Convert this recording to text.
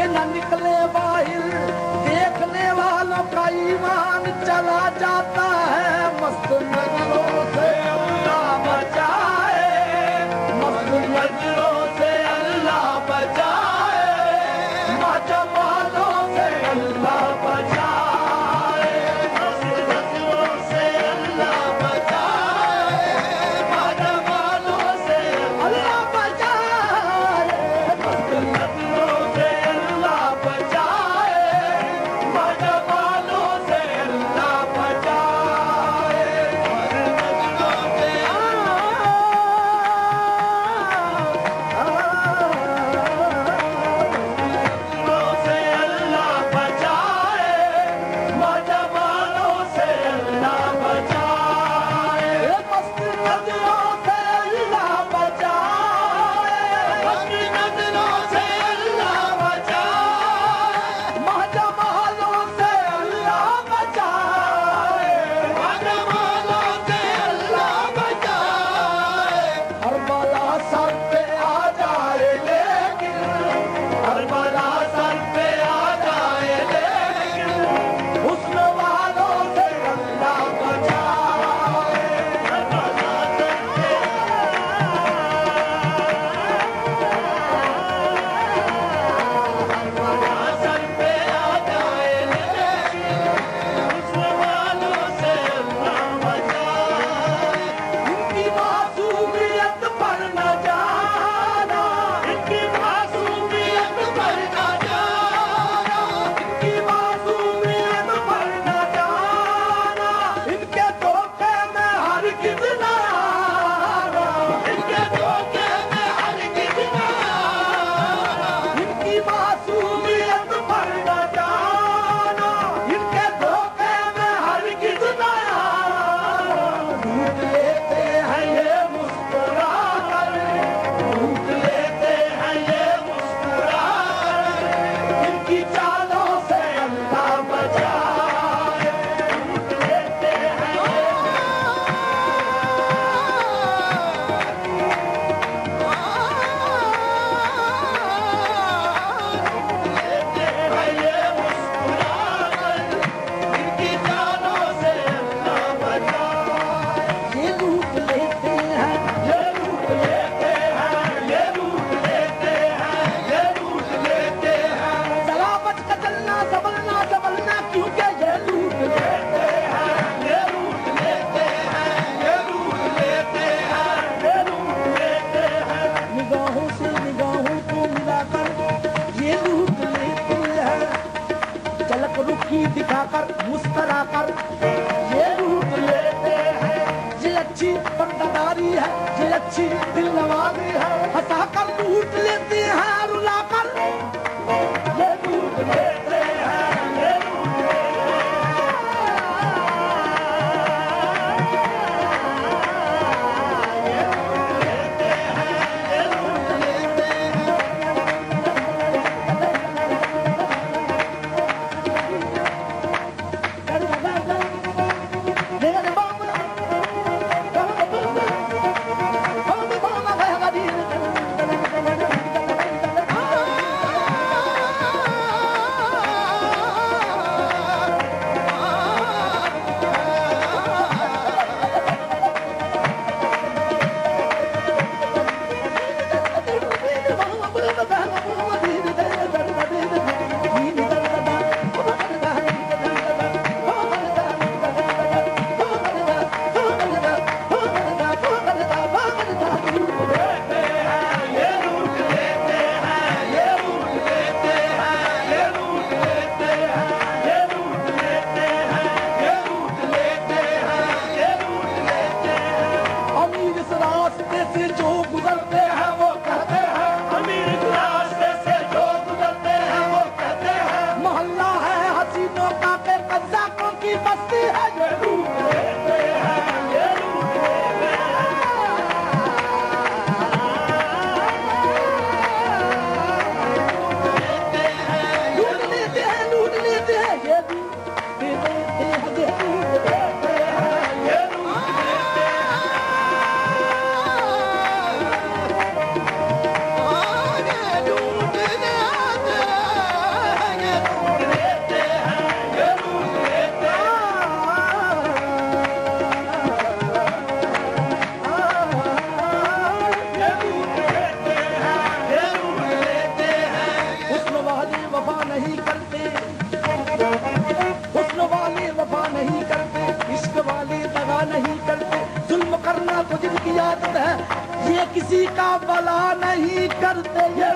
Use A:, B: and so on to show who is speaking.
A: कि न निकले बाहर, देखने वालों का ईमान चला जाता है। मस्त नजरों से अल्लाह बचाए, मस्त नजरों से अल्लाह बचाए, माजमालों से अल्लाह बचाए, मस्त नजरों से अल्लाह बचाए, माजमालों से अल्लाह बचाए, मस्त नजरों से अल्लाह बचाए, माजमालों से अल्लाह बचाए, नजरों से अल्लाह बचाए, माजमालों से अल्लाह बचाए, मस्त नजरों से अल्लाह बचाए, मस्त नजरों से अल्लाह बचाए, माजमालों से अल्लाह बचाए, माजमालों से अल्लाह बचाए। हर बला सर पे आ जाए लेकिन, हर बला सर पे आ जाए लेकिन, हुस्न वालों से अल्लाह बचाए, हर बला सर पे सर पे आ जाए लेकिन, हुस्न वालों से अल्लाह बचाए। इनकी मासूमियत पर न जाना, इनकी मासूमियत पर न जाना, इनकी मासूमियत पर न जाना, इनके धोखे में हरगिज़ न आना, इनके धोखे में हरगिज़ न आना, इनकी मासूमियत पर न जाना, इनके धोखे में हरगिज़ न आना। लूट लेते हैं ये मुस्कुरा कर, लूट लेते हैं ये मुस्कुरा कर, इनकी चालों से अल्लाह बचाए, लूट लेते हैं ये लेते हैं ये मुस्कुरा कर, इनकी चालों से अल्लाह बचाए। ये लूट लेते हैं, ये लूट लेते हैं, ये लूट लेते हैं, ये लूट लेते हैं। जरा बच कर चलना, संभलना संभलना, क्योंकि ये लूट लेते हैं, ये लूट लेते हैं, ये लूट लेते हैं, ये लूट लेते हैं। निगाहों से निगाहों को मिलाकर ये लूट लेते हैं, झलक रुखी दिखाकर मुस्कुराकर ये लूट लेते हैं। ये अच्छी पर्दादारी है, ये अच्छी दिल नवाजी है, हंसाकर लूट लेते हैं, रुलाकर ये लूट लेते हैं, ये लूट लेते हैं। ये लूट लेते हैं, ये लूट लेते हैं। से जो गुजरते हैं वो कहते हैं, अमीर इस रास्ते किसी का भला नहीं करते ये